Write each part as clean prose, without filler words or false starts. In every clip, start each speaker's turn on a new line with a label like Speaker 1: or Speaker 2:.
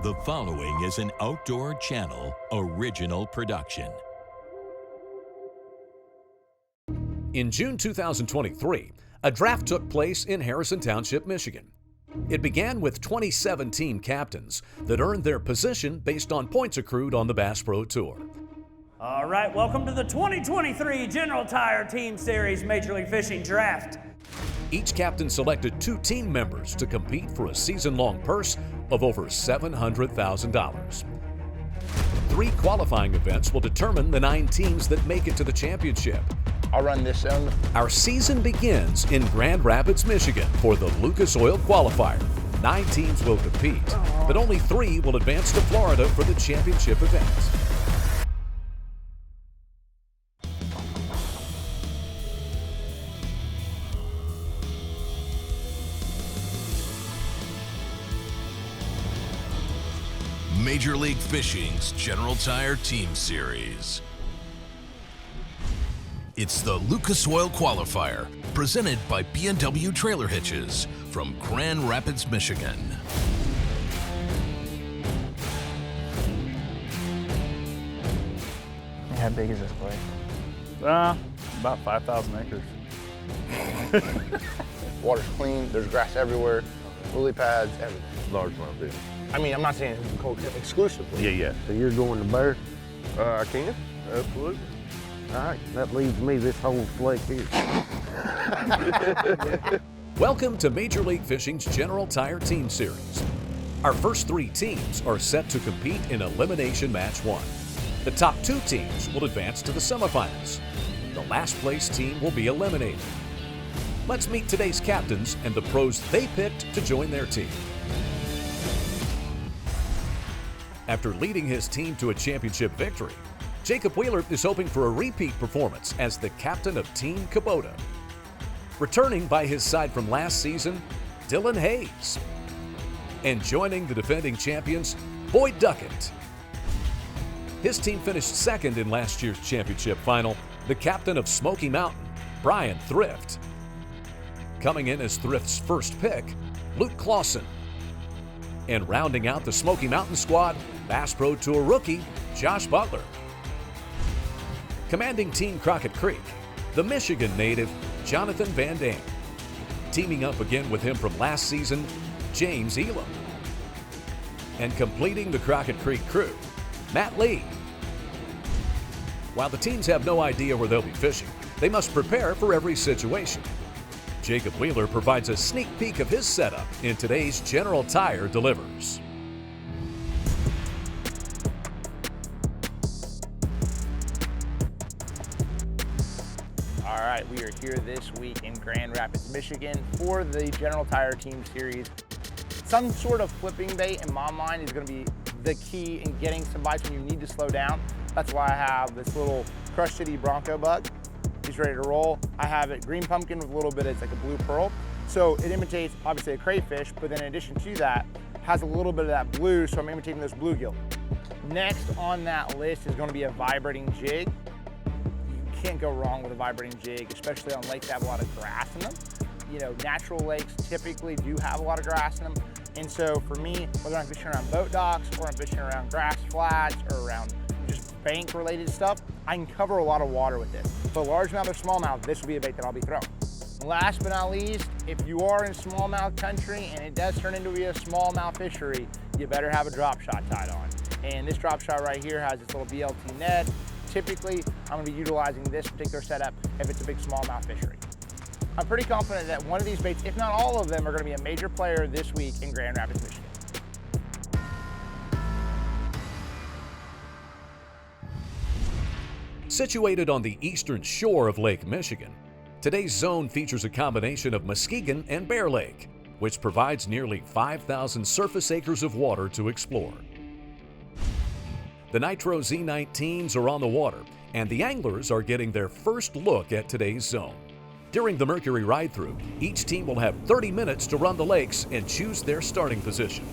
Speaker 1: The following is an Outdoor Channel original production.
Speaker 2: In June 2023, a draft took place in Harrison Township, Michigan. It began with 27 team captains that earned their position based on points accrued on the Bass Pro Tour.
Speaker 3: All right, welcome to the 2023 General Tire Team Series Major League Fishing Draft.
Speaker 2: Each captain selected 2 team members to compete for a season-long purse of over $700,000. 3 qualifying events will determine the 9 teams that make it to the championship.
Speaker 4: I'll run this zone.
Speaker 2: Our season begins in Grand Rapids, Michigan for the Lucas Oil Qualifier. 9 teams will compete, but only 3 will advance to Florida for the championship event.
Speaker 1: Major League Fishing's General Tire Team Series. It's the Lucas Oil Qualifier, presented by B&W Trailer Hitches from Grand Rapids, Michigan.
Speaker 4: How big is this place?
Speaker 5: About 5,000 acres.
Speaker 4: Water's clean, there's grass everywhere, lily pads, everything.
Speaker 5: Large amount of fish.
Speaker 4: I mean, I'm not saying exclusively.
Speaker 5: Yeah.
Speaker 6: So you're going to Bear?
Speaker 5: I can, absolutely.
Speaker 6: All right, that leaves me this whole flake here.
Speaker 2: Welcome to Major League Fishing's General Tire Team Series. Our first 3 teams are set to compete in Elimination Match 1. The top 2 teams will advance to the semifinals. The last place team will be eliminated. Let's meet today's captains and the pros they picked to join their team. After leading his team to a championship victory, Jacob Wheeler is hoping for a repeat performance as the captain of Team Kubota. Returning by his side from last season, Dylan Hayes. And joining the defending champions, Boyd Duckett. His team finished second in last year's championship final, the captain of Smoky Mountain, Bryan Thrift. Coming in as Thrift's first pick, Luke Clausen. And rounding out the Smoky Mountain squad, Bass Pro Tour rookie, Josh Butler. Commanding Team Crockett Creek, the Michigan native, Jonathon VanDam. Teaming up again with him from last season, James Elam. And completing the Crockett Creek crew, Matt Lee. While the teams have no idea where they'll be fishing, they must prepare for every situation. Jacob Wheeler provides a sneak peek of his setup in today's General Tire Delivers.
Speaker 4: All right, we are here this week in Grand Rapids, Michigan for the General Tire Team Series. Some sort of flipping bait in my mind is going to be the key in getting some bites when you need to slow down. That's why I have this little Crush City Bronco bug. He's ready to roll. I have it green pumpkin with a little bit, it's like a blue pearl. So it imitates obviously a crayfish, but then in addition to that, has a little bit of that blue, so I'm imitating this bluegill. Next on that list is gonna be a vibrating jig. You can't go wrong with a vibrating jig, especially on lakes that have a lot of grass in them. You know, natural lakes typically do have a lot of grass in them. And so for me, whether I'm fishing around boat docks or I'm fishing around grass flats or around just bank related stuff, I can cover a lot of water with this. So largemouth or smallmouth, this will be a bait that I'll be throwing. Last but not least, if you are in smallmouth country and it does turn into be a smallmouth fishery, you better have a drop shot tied on. And this drop shot right here has this little BLT net. Typically, I'm gonna be utilizing this particular setup if it's a big smallmouth fishery. I'm pretty confident that one of these baits, if not all of them, are gonna be a major player this week in Grand Rapids, Michigan.
Speaker 2: Situated on the eastern shore of Lake Michigan, today's zone features a combination of Muskegon and Bear Lake, which provides nearly 5,000 surface acres of water to explore. The Nitro Z19s are on the water, and the anglers are getting their first look at today's zone. During the Mercury ride-through, each team will have 30 minutes to run the lakes and choose their starting position.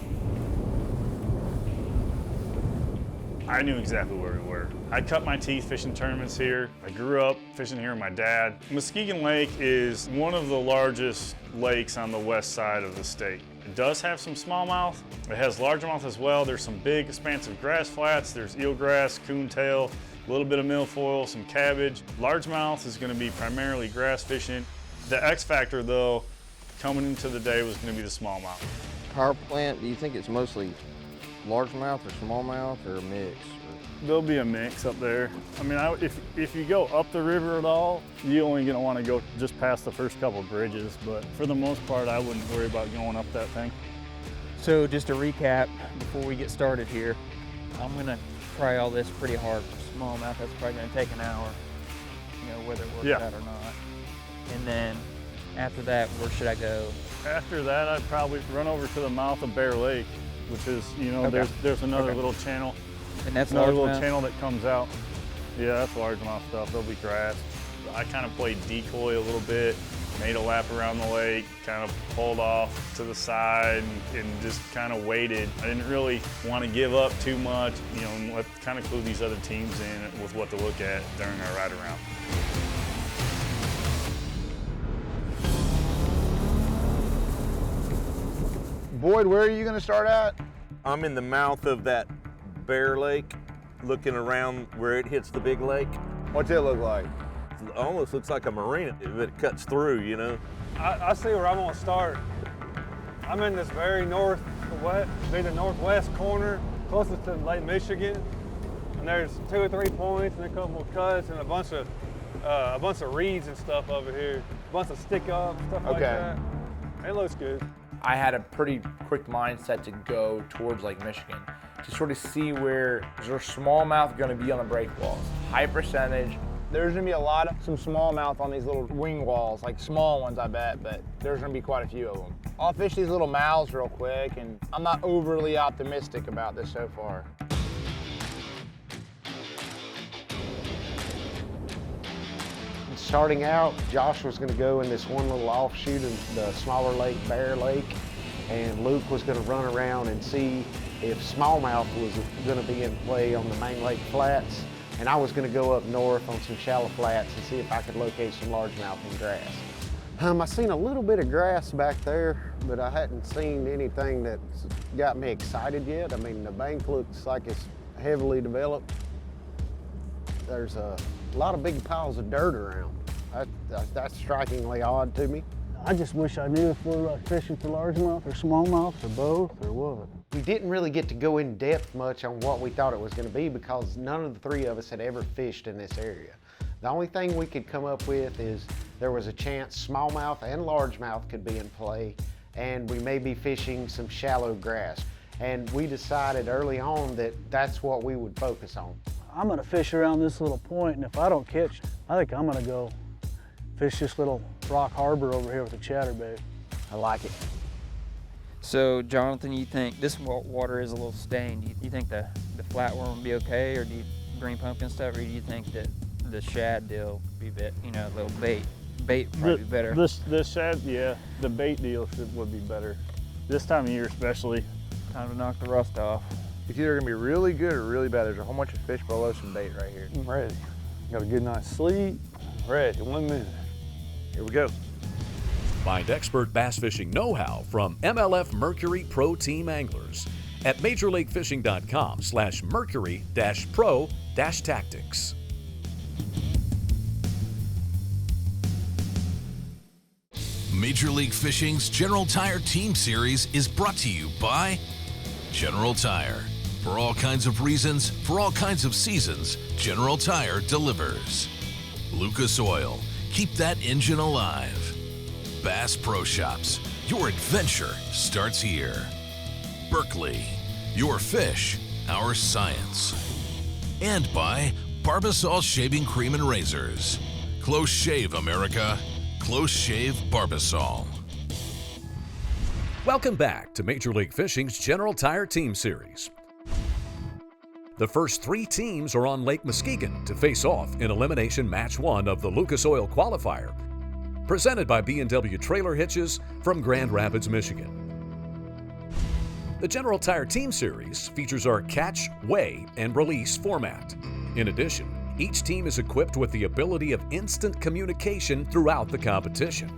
Speaker 5: I knew exactly where we were. I cut my teeth fishing tournaments here. I grew up fishing here with my dad. Muskegon Lake is one of the largest lakes on the west side of the state. It does have some smallmouth. It has largemouth as well. There's some big expansive grass flats. There's eelgrass, coontail, a little bit of milfoil, some cabbage. Largemouth is going to be primarily grass fishing. The X factor though, coming into the day was going to be the smallmouth.
Speaker 7: Power plant, do you think it's mostly largemouth or smallmouth or a mix?
Speaker 5: There'll be a mix up there. I mean, if you go up the river at all, you're only going to want to go just past the first couple bridges, but for the most part, I wouldn't worry about going up that thing.
Speaker 8: So just to recap before we get started here, I'm gonna try all this pretty hard for smallmouth. That's probably gonna take an hour, you know, whether it works out or not. And then after that, where should I go?
Speaker 5: After that, I'd probably run over to the mouth of Bear Lake, which is, you know, there's another little channel.
Speaker 8: And that's
Speaker 5: another
Speaker 8: largemouth?
Speaker 5: little channel that comes out. Yeah, that's largemouth stuff. There'll be grass. I kind of played decoy a little bit, made a lap around the lake, kind of pulled off to the side and just kind of waited. I didn't really want to give up too much, you know, and let kind of clue these other teams in with what to look at during our ride around.
Speaker 9: Boyd, where are you going to start at?
Speaker 10: I'm in the mouth of that Bear Lake, looking around where it hits the big lake.
Speaker 9: What's it look like?
Speaker 10: It almost looks like a marina if it cuts through, you know.
Speaker 11: I see where I'm gonna start. I'm in this very northwest corner, closest to Lake Michigan. And there's 2 or 3 points and a couple of cuts and a bunch of reeds and stuff over here. A bunch of stick up, stuff like that. It looks good.
Speaker 4: I had a pretty quick mindset to go towards Lake Michigan to sort of see where is there smallmouth going to be on the break walls. High percentage.
Speaker 9: There's going to be a lot of some smallmouth on these little wing walls, like small ones I bet, but there's going to be quite a few of them. I'll fish these little mouths real quick, and I'm not overly optimistic about this so far.
Speaker 6: Starting out, Josh was going to go in this one little offshoot of the smaller lake, Bear Lake, and Luke was going to run around and see if smallmouth was going to be in play on the main lake flats, and I was going to go up north on some shallow flats and see if I could locate some largemouth in grass. I seen a little bit of grass back there, but I hadn't seen anything that's got me excited yet. I mean, the bank looks like it's heavily developed. There's a lot of big piles of dirt around. That's strikingly odd to me.
Speaker 12: I just wish I knew if we're fishing for largemouth or smallmouth or both or what.
Speaker 6: We didn't really get to go in depth much on what we thought it was going to be because none of the 3 of us had ever fished in this area. The only thing we could come up with is there was a chance smallmouth and largemouth could be in play, and we may be fishing some shallow grass. And we decided early on that that's what we would focus on.
Speaker 12: I'm gonna fish around this little point, and if I don't catch, I think I'm gonna go fish this little rock harbor over here with a chatterbait.
Speaker 6: I like it.
Speaker 8: So, Jonathan, you think this water is a little stained? You think the flatworm would be okay, or do you green pumpkin stuff, or do you think that the shad deal would be a little bait probably be better?
Speaker 5: The shad, yeah, the bait deal would be better. This time of year especially.
Speaker 8: Time to knock the rust off.
Speaker 9: It's either gonna be really good or really bad. There's a whole bunch of fish below some bait right here.
Speaker 11: I'm ready. Got a good night's sleep. Ready, 1 minute.
Speaker 2: Here we go. Find expert bass fishing know-how from MLF Mercury Pro Team anglers at majorleaguefishing.com/mercury-pro-tactics.
Speaker 1: Major League Fishing's General Tire Team Series is brought to you by General Tire. For all kinds of reasons, for all kinds of seasons, General Tire delivers. Lucas Oil, keep that engine alive. Bass Pro Shops, your adventure starts here. Berkeley, your fish, our science. And by Barbasol Shaving Cream and Razors. Close shave, America. Close shave Barbasol.
Speaker 2: Welcome back to Major League Fishing's General Tire Team Series. The first 3 teams are on Lake Muskegon to face off in Elimination Match 1 of the Lucas Oil Qualifier, presented by B&W Trailer Hitches from Grand Rapids, Michigan. The General Tire Team Series features our catch, weigh, and release format. In addition, each team is equipped with the ability of instant communication throughout the competition.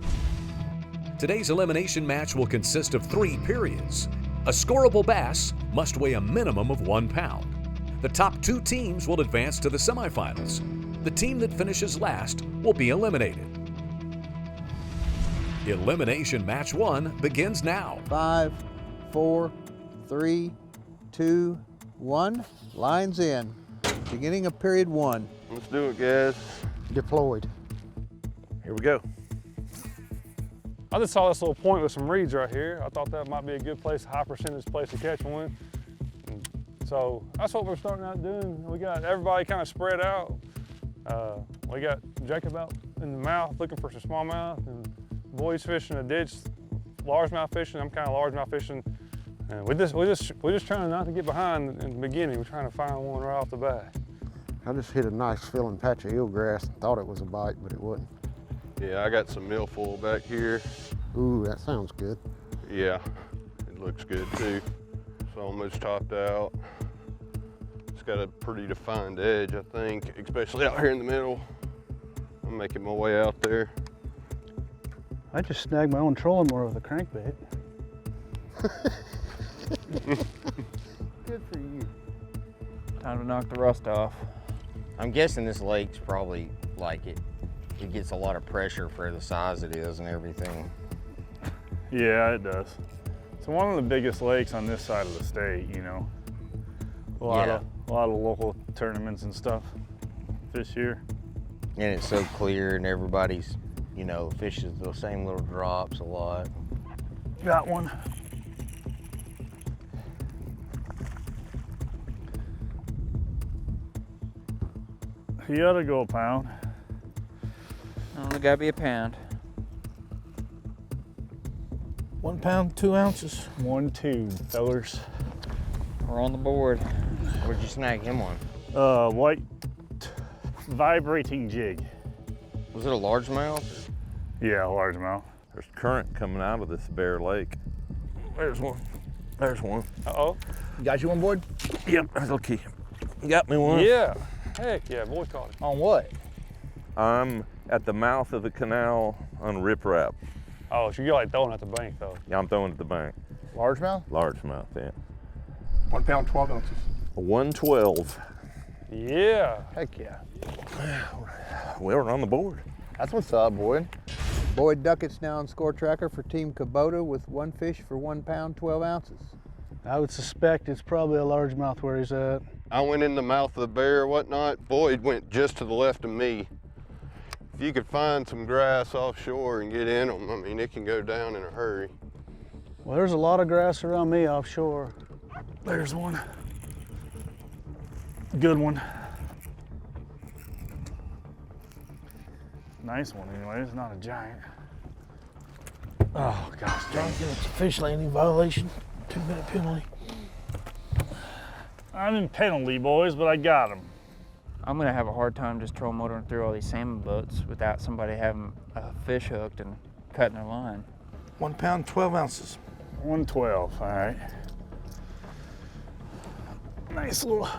Speaker 2: Today's elimination match will consist of 3 periods. A scoreable bass must weigh a minimum of 1 pound. The top 2 teams will advance to the semifinals. The team that finishes last will be eliminated. Elimination match 1 begins now.
Speaker 13: 5, 4, 3, 2, 1. Lines in. Beginning of period 1.
Speaker 10: Let's do it, guys.
Speaker 6: Deployed.
Speaker 10: Here we go.
Speaker 11: I just saw this little point with some reeds right here. I thought that might be a good place, high percentage place to catch one. So that's what we're starting out doing. We got everybody kind of spread out. We got Jacob out in the mouth looking for some smallmouth, and boys fishing a ditch, largemouth fishing. I'm kind of largemouth fishing, and we're just trying not to get behind in the beginning. We're trying to find one right off the bat.
Speaker 6: I just hit a nice filling patch of eelgrass and thought it was a bite, but it wasn't.
Speaker 10: Yeah, I got some milfoil back here.
Speaker 6: Ooh, that sounds good.
Speaker 10: Yeah, it looks good too. It's almost topped out. It's got a pretty defined edge, I think, especially out here in the middle. I'm making my way out there.
Speaker 12: I just snagged my own trolling motor with a crankbait.
Speaker 13: Good for you.
Speaker 8: Time to knock the rust off.
Speaker 7: I'm guessing this lake's probably like it gets a lot of pressure for the size it is and everything.
Speaker 5: Yeah, it does. It's one of the biggest lakes on this side of the state, you know. A lot of local tournaments and stuff this year.
Speaker 7: And it's so clear and everybody's, you know, fishes those same little drops a lot.
Speaker 12: Got one.
Speaker 5: You ought to go a pound.
Speaker 8: Only gotta be a pound.
Speaker 13: 1 pound, 2 ounces.
Speaker 5: 1, 2, fellers.
Speaker 8: We're on the board.
Speaker 7: Where'd you snag him on?
Speaker 5: White vibrating jig.
Speaker 7: Was it a largemouth?
Speaker 5: Yeah, largemouth.
Speaker 10: There's current coming out of this Bear Lake. There's one. There's one.
Speaker 9: Uh-oh. You got you one, Boyd?
Speaker 10: Yep, that's okay. You got me one?
Speaker 11: Yeah. Heck yeah, boy caught it.
Speaker 9: On what?
Speaker 10: I'm at the mouth of the canal on riprap.
Speaker 11: Oh, so you're like throwing at the bank though.
Speaker 10: Yeah, I'm throwing at the bank.
Speaker 9: Largemouth?
Speaker 10: Largemouth, yeah.
Speaker 9: 1 pound, 12 ounces.
Speaker 10: 112.
Speaker 11: Yeah.
Speaker 9: Heck yeah.
Speaker 10: Well, we're on the board.
Speaker 9: That's what's up, Boyd.
Speaker 13: Boyd Duckett's now on score tracker for Team Kubota with 1 fish for 1 pound, 12 ounces.
Speaker 12: I would suspect it's probably a largemouth where he's at.
Speaker 10: I went in the mouth of the bear or whatnot. Boyd went just to the left of me. If you could find some grass offshore and get in them, I mean, it can go down in a hurry.
Speaker 12: Well, there's a lot of grass around me offshore.
Speaker 5: There's one. Good one. Nice one anyway, it's not a giant. Oh gosh, dang.
Speaker 13: It's a fish landing violation, 2-minute penalty.
Speaker 5: I'm in penalty, boys, but I got him.
Speaker 8: I'm gonna have a hard time just trolling motoring through all these salmon boats without somebody having a fish hooked and cutting their line.
Speaker 13: 1 pound, 12 ounces.
Speaker 5: 112, all right. Nice little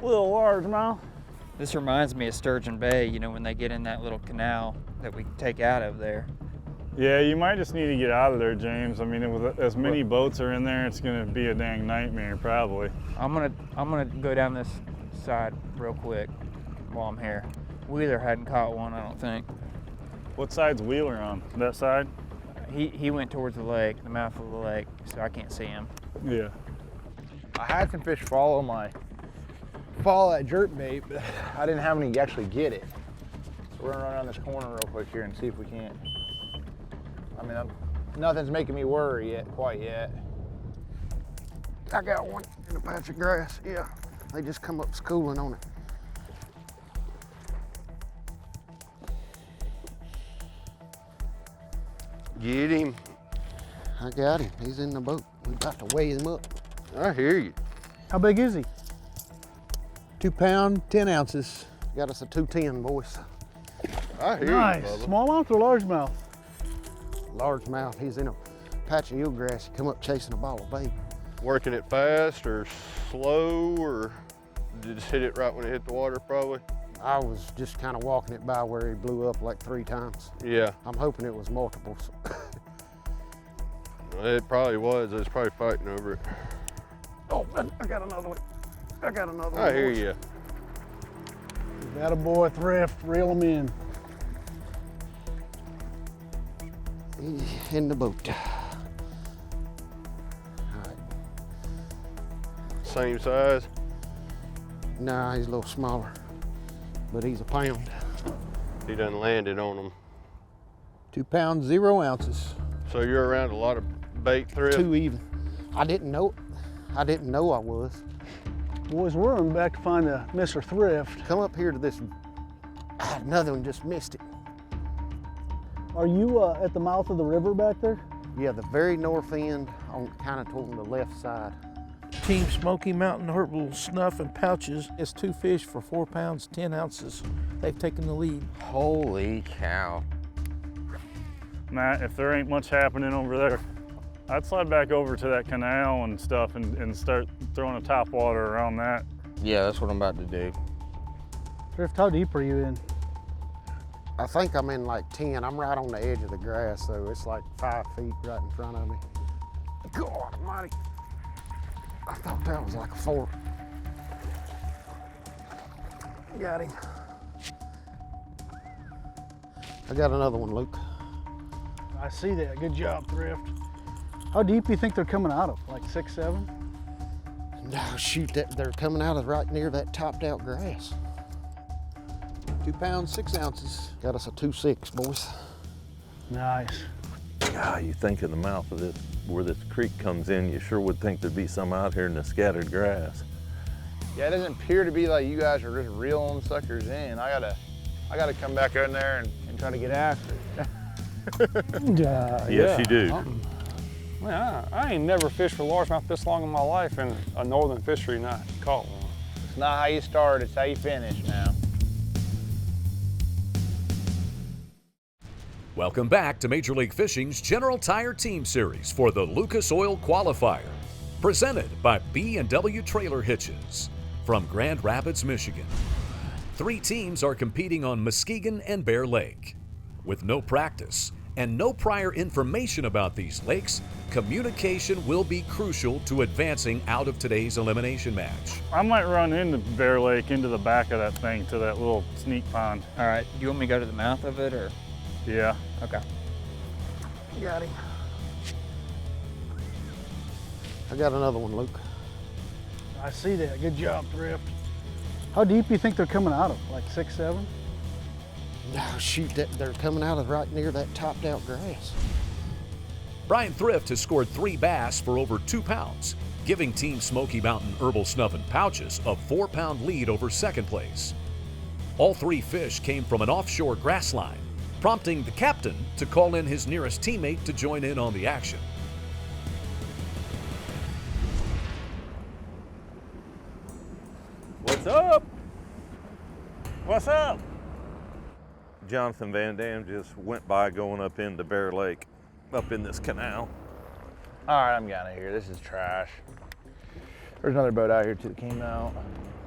Speaker 5: largemouth.
Speaker 8: This reminds me of Sturgeon Bay, you know, when they get in that little canal that we take out of there.
Speaker 5: Yeah, you might just need to get out of there, James. I mean, with as many boats are in there, it's gonna be a dang nightmare, probably.
Speaker 8: I'm gonna go down this side real quick while I'm here. Wheeler hadn't caught one, I don't think.
Speaker 5: What side's Wheeler on? That side?
Speaker 8: He went towards the lake, the mouth of the lake, so I can't see him.
Speaker 5: Yeah.
Speaker 9: I had some fish follow that jerk bait, but I didn't have any actually get it. So we're gonna run around this corner real quick here and see if we can't. I mean, nothing's making me worry quite yet.
Speaker 6: I got one in a patch of grass, yeah. They just come up schooling on it.
Speaker 10: Get him.
Speaker 6: I got him, he's in the boat. We're about to weigh him up.
Speaker 10: I hear you.
Speaker 12: How big is he?
Speaker 13: 2 pound, 10 ounces.
Speaker 6: Got us a 210, boys.
Speaker 10: I hear
Speaker 12: Nice.
Speaker 10: you, Bubba.
Speaker 12: Smallmouth or largemouth?
Speaker 6: Largemouth, he's in a patch of eelgrass. He come up chasing a ball of bait.
Speaker 10: Working it fast or slow, or did you just hit it right when it hit the water, probably?
Speaker 6: I was just kind of walking it by where he blew up like 3 times.
Speaker 10: Yeah.
Speaker 6: I'm hoping it was multiples.
Speaker 10: It probably was. It was probably fighting over it.
Speaker 12: Oh, I got another one. I got another one.
Speaker 10: I hear you.
Speaker 12: That a boy, Thrift. Reel him in.
Speaker 6: In the boat. All right.
Speaker 10: Same size?
Speaker 6: Nah, he's a little smaller, but he's a pound.
Speaker 10: He done landed on them.
Speaker 13: 2 pounds, 0 ounces.
Speaker 10: So you're around a lot of bait, Thrift?
Speaker 6: 2 even. I didn't know I was.
Speaker 12: Boys, we're on back to find Mr. Thrift.
Speaker 6: Come up here to this. Another one just missed it.
Speaker 12: Are you at the mouth of the river back there?
Speaker 6: Yeah, the very north end, on kind of toward the left side.
Speaker 14: Team Smoky Mountain Herbal Snuff and Pouches is 2 fish for 4 pounds, 10 ounces. They've taken the lead.
Speaker 7: Holy cow.
Speaker 5: Matt, if there ain't much happening over there, I'd slide back over to that canal and stuff and start throwing a top water around that.
Speaker 7: Yeah, that's what I'm about to do.
Speaker 12: Thrift, how deep are you in?
Speaker 6: I think I'm in like 10. I'm right on the edge of the grass, so it's like 5 feet right in front of me. God almighty. I thought that was like a 4. Got him. I got another one, Luke.
Speaker 12: I see that. Good job, Thrift. How deep do you think they're coming out of? Like 6, 7?
Speaker 6: No, shoot, they're coming out of right near that topped out grass.
Speaker 13: 2 pounds, 6 ounces.
Speaker 6: Got us a 2.6, boys.
Speaker 12: Nice.
Speaker 15: You think in the mouth of this, where this creek comes in, you sure would think thered be some out here in the scattered grass.
Speaker 9: Yeah, it doesn't appear to be like you guys are just reeling suckers in. I gotta come back in there and try to get after it.
Speaker 15: Yes, you do.
Speaker 11: Man, I ain't never fished for largemouth this long in my life in a northern fishery, not caught one.
Speaker 9: It's not how you start, it's how you finish now.
Speaker 2: Welcome back to Major League Fishing's General Tire Team Series for the Lucas Oil Qualifier, presented by B&W Trailer Hitches from Grand Rapids, Michigan. 3 teams are competing on Muskegon and Bear Lake. With no practice and no prior information about these lakes, communication will be crucial to advancing out of today's elimination match.
Speaker 5: I might run into Bear Lake, into the back of that thing, to that little sneak pond.
Speaker 8: All right, do you want me to go to the mouth of it, or?
Speaker 5: Yeah.
Speaker 8: Okay.
Speaker 6: Got him. I got another one, Luke.
Speaker 12: I see that. Good job, Thrift. How deep do you think they're coming out of? Like 6, 7?
Speaker 6: No, shoot, they're coming out of right near that topped out grass.
Speaker 2: Bryan Thrift has scored 3 bass for over 2 pounds, giving Team Smoky Mountain Herbal Snuff and Pouches a 4-pound lead over second place. All 3 fish came from an offshore grass line, prompting the captain to call in his nearest teammate to join in on the action.
Speaker 5: What's up? What's up?
Speaker 15: Jonathon VanDam just went by going up into Bear Lake, up in this canal.
Speaker 9: All right, I'm out of here. This is trash. There's another boat out here too that came out.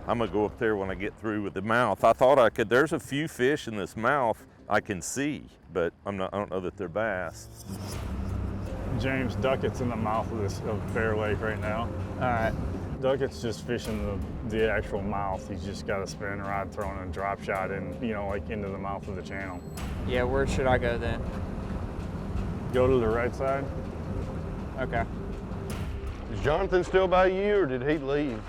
Speaker 15: I'm gonna go up there when I get through with the mouth. I thought I could, there's a few fish in this mouth I can see, but I don't know that they're bass.
Speaker 5: James, Duckett's in the mouth of Bear Lake right now.
Speaker 8: All right.
Speaker 5: Duckett's just fishing the actual mouth. He's just got a spinning rod throwing a drop shot in, like into the mouth of the channel.
Speaker 8: Yeah, where should I go then?
Speaker 5: Go to the right side.
Speaker 8: Okay.
Speaker 10: Is Jonathon still by you, or did he leave?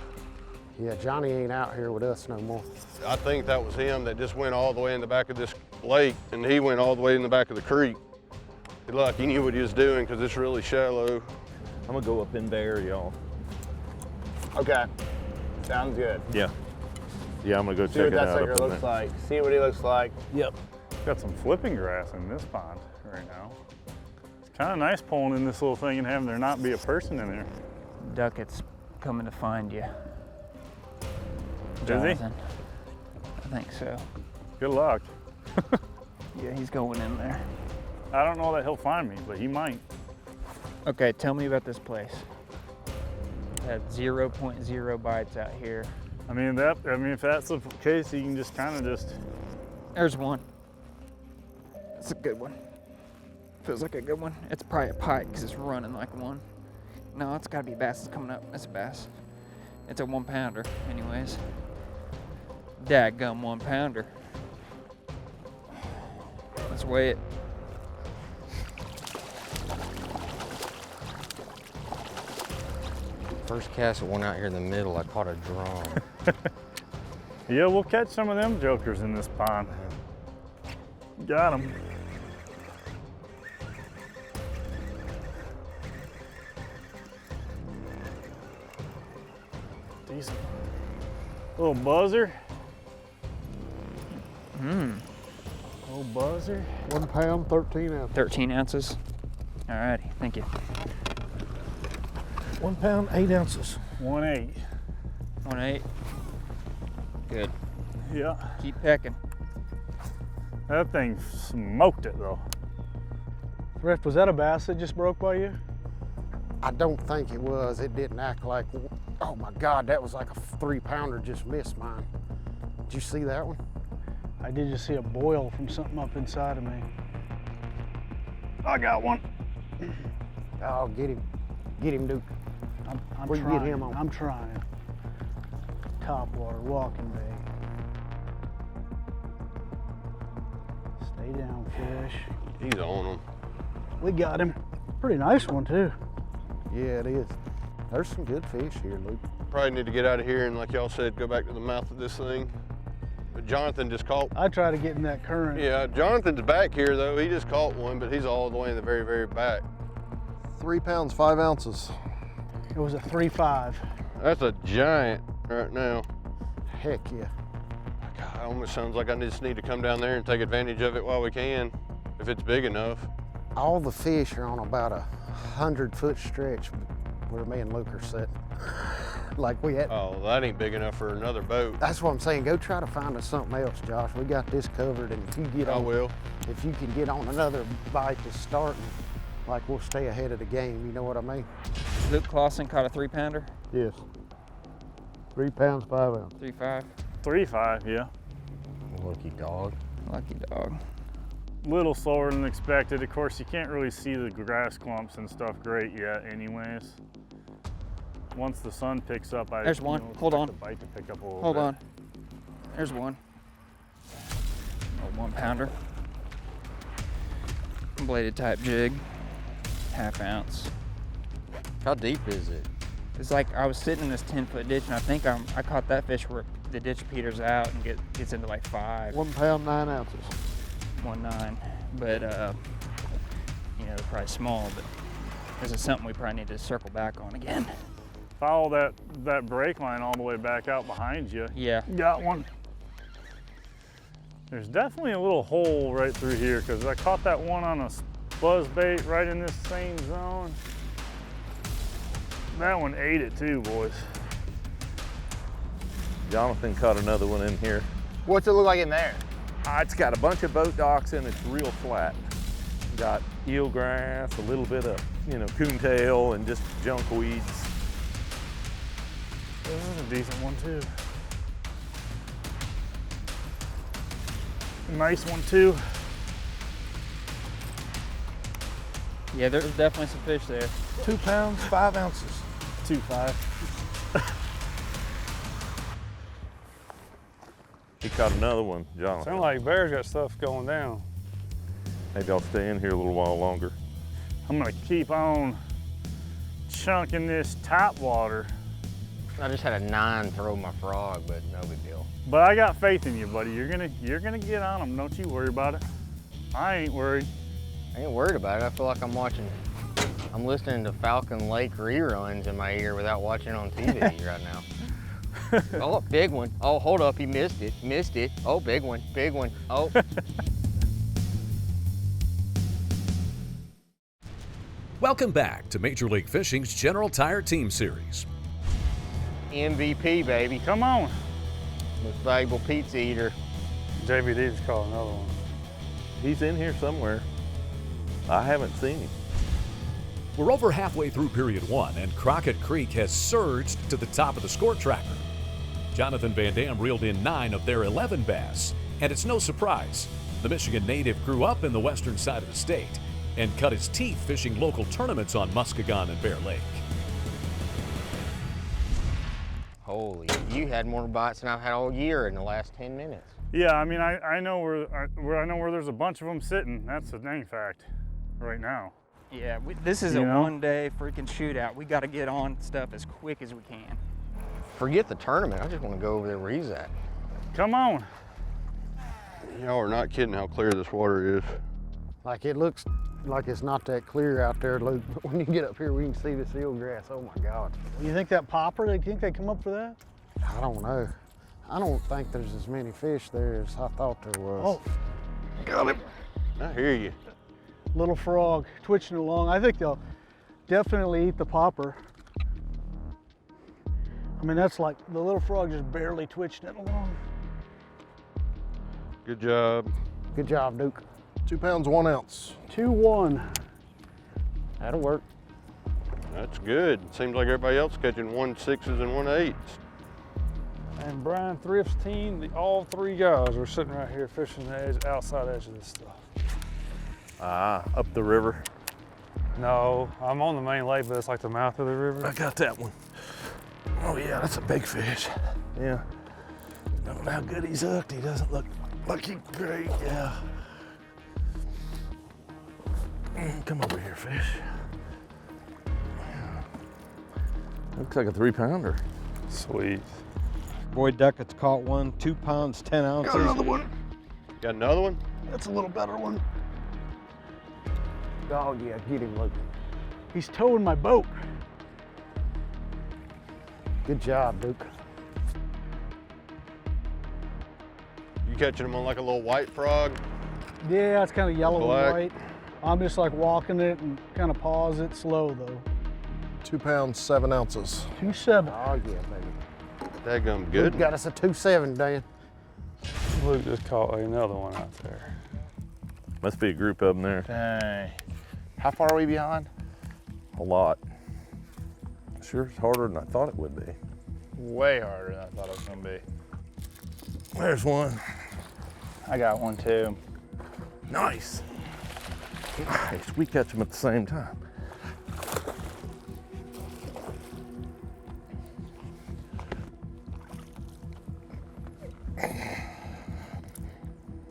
Speaker 6: Yeah, Johnny ain't out here with us no more.
Speaker 10: I think that was him that just went all the way in the back of this lake, and he went all the way in the back of the creek. Good luck, he knew what he was doing because it's really shallow.
Speaker 15: I'm gonna go up in there, y'all.
Speaker 9: Okay, sounds good.
Speaker 15: Yeah. Yeah, I'm gonna go
Speaker 9: See
Speaker 15: check
Speaker 9: what
Speaker 15: it
Speaker 9: that
Speaker 15: out.
Speaker 9: sucker looks like. See what he looks like.
Speaker 5: Yep. Got some flipping grass in this pond right now. It's kind of nice pulling in this little thing and having there not be a person in there.
Speaker 8: Duckett's coming to find you.
Speaker 5: Is he?
Speaker 8: Jonathon. I think so.
Speaker 5: Good luck.
Speaker 8: Yeah, he's going in there.
Speaker 5: I don't know that he'll find me, but he might.
Speaker 8: Okay, tell me about this place. That 0.0 bites out here.
Speaker 5: I mean, if that's the case, you can just kind of just.
Speaker 8: There's one. That's a good one. Feels like a good one. It's probably a pike because it's running like one. No, it's gotta be a bass. It's coming up. It's a bass. It's a 1 pounder, anyways. Dadgum 1 pounder. Let's weigh it.
Speaker 7: First cast of one out here in the middle, I caught a drum.
Speaker 5: Yeah, we'll catch some of them jokers in this pond. Got them. Decent. Little buzzer. Little buzzer.
Speaker 6: 1 pound, 13 ounces.
Speaker 8: 13 ounces. Alrighty, thank you.
Speaker 14: 1 pound, 8 ounces.
Speaker 5: 1/8.
Speaker 8: 1/8. Good.
Speaker 5: Yeah.
Speaker 8: Keep pecking.
Speaker 5: That thing smoked it though.
Speaker 12: Thrift, was that a bass that just broke by you?
Speaker 6: I don't think it was. It didn't act like, oh my God, that was like a 3 pounder just missed mine. Did you see that one?
Speaker 12: I did just see a boil from something up inside of me.
Speaker 5: I got one.
Speaker 6: Oh, get him. Get him, Duke.
Speaker 12: I'm
Speaker 6: Where you
Speaker 12: trying.
Speaker 6: get him on?
Speaker 12: I'm trying. Top water, walking bait. Stay down, fish.
Speaker 10: He's on them.
Speaker 12: We got him. Pretty nice one too.
Speaker 6: Yeah, it is. There's some good fish here, Luke.
Speaker 10: Probably need to get out of here and, like y'all said, go back to the mouth of this thing. But Jonathan just caught.
Speaker 12: I try to get in that current.
Speaker 10: Yeah, Jonathan's back here though. He just caught one, but he's all the way in the very, very back.
Speaker 16: 3 pounds, 5 ounces.
Speaker 12: It was a 3.5.
Speaker 10: That's a giant right now.
Speaker 6: Heck yeah.
Speaker 10: God, it almost sounds like I just need to come down there and take advantage of it while we can, if it's big enough.
Speaker 6: All the fish are on about a 100-foot stretch where me and Luke are sitting. Like we had.
Speaker 10: Oh, that ain't big enough for another boat.
Speaker 6: That's what I'm saying. Go try to find us something else, Josh. We got this covered, and if you get on,
Speaker 10: I will.
Speaker 6: If you can get on another bite that's starting, like we'll stay ahead of the game. You know what I mean?
Speaker 8: Luke Clausen caught a 3 pounder.
Speaker 6: Yes. 3 pounds, 5 ounces.
Speaker 8: 3.5.
Speaker 5: 3.5, yeah.
Speaker 7: Lucky dog.
Speaker 8: Lucky dog.
Speaker 5: Little slower than expected. Of course, you can't really see the grass clumps and stuff great yet anyways. Once the sun picks up,
Speaker 8: There's one. Hold on.
Speaker 5: the bite to pick up a little
Speaker 8: Hold
Speaker 5: bit.
Speaker 8: on. There's one. A 1 pounder. Bladed type jig. 1/2 ounce.
Speaker 7: How deep is it?
Speaker 8: It's like I was sitting in this 10-foot ditch, and I think I caught that fish where the ditch peters out and gets into like 5.
Speaker 6: 1 pound, 9 ounces.
Speaker 8: 1.9, but you know, probably small. But this is something we probably need to circle back on again.
Speaker 5: Follow that brake line all the way back out behind you.
Speaker 8: Yeah.
Speaker 5: Got one. There's definitely a little hole right through here because I caught that one on a buzz bait right in this same zone. That one ate it too, boys.
Speaker 15: Jonathan caught another one in here.
Speaker 4: What's it look like in there?
Speaker 15: It's got a bunch of boat docks and it's real flat. Got eelgrass, a little bit of, coontail and just junk weeds.
Speaker 5: This is a decent one too. Nice one too.
Speaker 8: Yeah, there's definitely some fish there.
Speaker 14: 2 pounds, 5 ounces.
Speaker 5: 2.5.
Speaker 15: He caught another one, Jonathan.
Speaker 11: Sound like Bear's got stuff going down.
Speaker 15: Maybe I'll stay in here a little while longer.
Speaker 5: I'm gonna keep on chunking this top water.
Speaker 7: I just had a 9 throw my frog, but no big deal.
Speaker 5: But I got faith in you, buddy. You're gonna get on them. Don't you worry about it. I ain't worried.
Speaker 7: I ain't worried about it. I feel like I'm listening to Falcon Lake reruns in my ear without watching on TV right now. Oh, big one. Oh, hold up, he missed it. Missed it. Oh, big one, big one. Oh.
Speaker 2: Welcome back to Major League Fishing's General Tire Team Series.
Speaker 7: MVP, baby.
Speaker 5: Come on.
Speaker 7: Most valuable pizza eater.
Speaker 11: JVD's caught another one.
Speaker 15: He's in here somewhere. I haven't seen him.
Speaker 2: We're over halfway through period 1, and Crockett Creek has surged to the top of the score tracker. Jonathon VanDam reeled in 9 of their 11 bass, and it's no surprise. The Michigan native grew up in the western side of the state. and cut his teeth fishing local tournaments on Muskegon and Bear Lake.
Speaker 7: Holy, you had more bites than I've had all year in the last 10 minutes.
Speaker 5: Yeah, I mean, I know where there's a bunch of them sitting. That's a dang fact right now.
Speaker 8: Yeah, this is a one-day freaking shootout. We got to get on stuff as quick as we can.
Speaker 7: Forget the tournament. I just want to go over there where he's at.
Speaker 5: Come on.
Speaker 10: Y'all are not kidding how clear this water is.
Speaker 6: Like, it looks like it's not that clear out there, Luke, but when you get up here, we can see the seal grass. Oh my God.
Speaker 12: You think that popper, they think they come up for that?
Speaker 6: I don't know. I don't think there's as many fish there as I thought there was.
Speaker 12: Oh,
Speaker 10: Got him. I hear you.
Speaker 12: little frog twitching along. I think they'll definitely eat the popper. I mean, that's like the little frog just barely twitching it along.
Speaker 10: Good job.
Speaker 6: Good job, Duke.
Speaker 16: 2 pounds, 1 ounce.
Speaker 12: 2-1.
Speaker 6: That'll work.
Speaker 10: That's good. Seems like everybody else catching 1.6s and 1.8s.
Speaker 11: And Bryan Thrift's team, all 3 guys are sitting right here fishing the outside edge of this stuff.
Speaker 15: Up the river.
Speaker 11: No, I'm on the main lake, but it's like the mouth of the river.
Speaker 14: I got that one. Oh yeah, that's a big fish. Yeah. Don't know how good he's hooked. He doesn't look like he's great. Yeah. Come over here, fish. Looks like a 3-pounder.
Speaker 11: Sweet.
Speaker 17: Boy Duckett's caught one, 2 pounds, 10 ounces.
Speaker 14: Got another one.
Speaker 10: Got another one?
Speaker 14: That's a little better one.
Speaker 6: Oh yeah, get him, Luke.
Speaker 12: He's towing my boat.
Speaker 6: Good job, Duke.
Speaker 10: You catching them on like a little white frog?
Speaker 12: Yeah, it's kind of yellow
Speaker 10: Black.
Speaker 12: and white. I'm just like walking it and kind of pause it slow though.
Speaker 16: 2 pounds, 7 ounces.
Speaker 12: 2.7.
Speaker 6: Oh yeah, baby.
Speaker 10: Dadgum good.
Speaker 6: Luke got us a 2.7, Dan.
Speaker 11: Luke just caught another one out there.
Speaker 15: Must be a group of them there.
Speaker 4: Dang. How far are we behind?
Speaker 15: A lot. Sure, it's harder than I thought it would be.
Speaker 4: Way harder than I thought it was gonna be.
Speaker 15: There's one.
Speaker 4: I got one too.
Speaker 15: Nice. Nice. We catch them at the same time.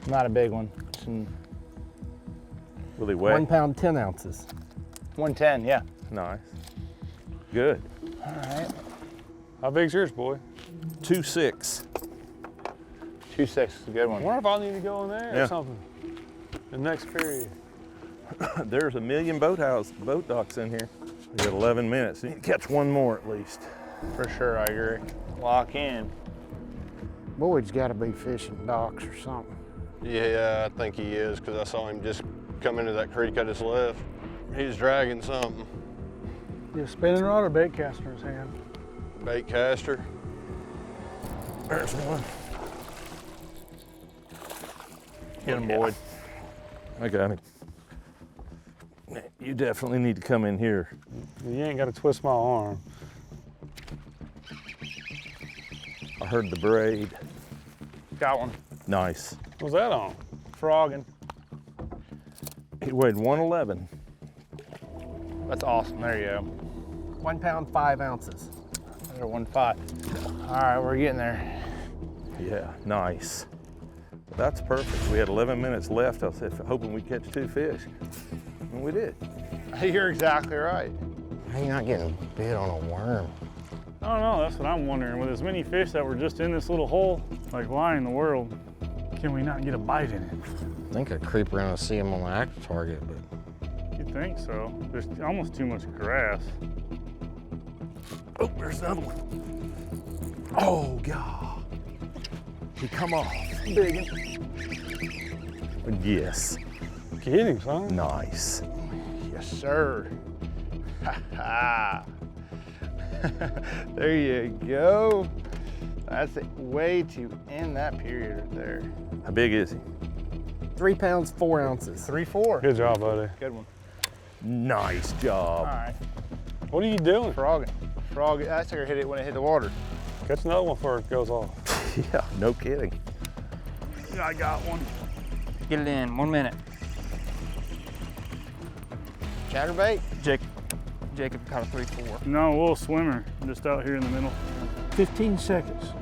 Speaker 4: Not a big one. Some
Speaker 15: Really wet.
Speaker 17: 1 pound, 10 ounces.
Speaker 4: 110, yeah.
Speaker 15: Nice. Good.
Speaker 4: All right.
Speaker 11: How big's yours, boy?
Speaker 15: 2.6.
Speaker 4: 2.6 is a good
Speaker 11: I
Speaker 4: one.
Speaker 11: wonder if I need to go in there
Speaker 15: Yeah.
Speaker 11: or something. The next period.
Speaker 15: There's a million boat docks in here. We got 11 minutes. You need to catch one more at least.
Speaker 4: For sure, I agree. Lock in.
Speaker 6: Boyd's got to be fishing docks or something.
Speaker 10: Yeah, I think he is, because I saw him just come into that creek I just left. He's dragging something.
Speaker 12: You spinning rod or bait caster in his hand?
Speaker 10: Bait caster.
Speaker 15: There's one.
Speaker 4: Get him, Boyd.
Speaker 15: I got him. You definitely need to come in here.
Speaker 11: You ain't got to twist my arm.
Speaker 15: I heard the braid.
Speaker 4: Got one.
Speaker 15: Nice.
Speaker 11: What's that on?
Speaker 4: Frogging.
Speaker 15: He weighed 111.
Speaker 4: That's awesome. There you go.
Speaker 17: 1 pound, 5 ounces.
Speaker 4: Another 1.5. All right, we're getting there.
Speaker 15: Yeah, nice. That's perfect. We had 11 minutes left. I was hoping we'd catch 2 fish. And we did.
Speaker 4: You're exactly right.
Speaker 7: How you not getting bit on a worm?
Speaker 11: I don't know, that's what I'm wondering. With as many fish that were just in this little hole, like why in the world can we not get a bite in it?
Speaker 7: I think I'd creep around and see him on the active target, but.
Speaker 11: You'd think so. There's almost too much grass.
Speaker 14: Oh, there's another one. Oh, God. He come off. Big one.
Speaker 15: Yes.
Speaker 11: Get him, son.
Speaker 15: Nice.
Speaker 4: Yes, sir. Ha ha. There you go. That's a way to end that period right there.
Speaker 15: How big is he?
Speaker 17: 3 pounds, 4 ounces.
Speaker 4: 3-4.
Speaker 11: Good job, buddy.
Speaker 4: Good one.
Speaker 15: Nice job.
Speaker 4: All right.
Speaker 11: What are you doing?
Speaker 4: Frogging. Frogging. I think I hit it when it hit the water.
Speaker 11: Catch another one before it goes off.
Speaker 15: Yeah, no kidding.
Speaker 11: I got one.
Speaker 8: Get it in, 1 minute.
Speaker 7: Chatterbait?
Speaker 8: Jacob caught a 3-4.
Speaker 11: No, a little swimmer, just out here in the middle.
Speaker 12: 15 seconds.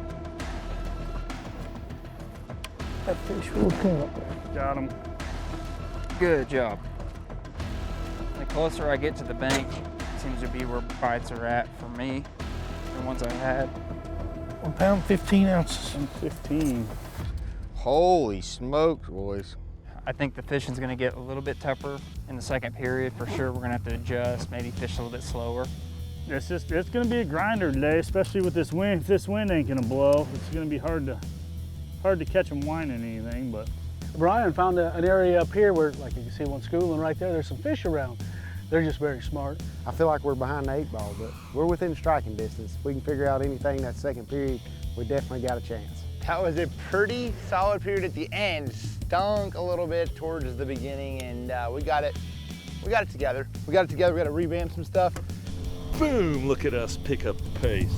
Speaker 12: That fish will come up there.
Speaker 11: Got him.
Speaker 8: Good job. The closer I get to the bank, seems to be where bites are at for me, the ones I had.
Speaker 12: 1 pound, 15 ounces.
Speaker 11: 15.
Speaker 7: Holy smokes, boys.
Speaker 8: I think the fishing's gonna get a little bit tougher in the second period for sure. We're gonna have to adjust, maybe fish a little bit slower.
Speaker 11: It's gonna be a grinder today, especially with this wind. If this wind ain't gonna blow, it's gonna be hard to catch them whining anything, but.
Speaker 12: Bryan found an area up here where, like you can see one schooling right there, there's some fish around. They're just very smart.
Speaker 6: I feel like we're behind the 8 ball, but we're within striking distance. If we can figure out anything that second period, we definitely got a chance.
Speaker 4: That was a pretty solid period at the end. Stunk a little bit towards the beginning, and we got it together. We got to revamp some stuff.
Speaker 15: Boom, look at us pick up the pace.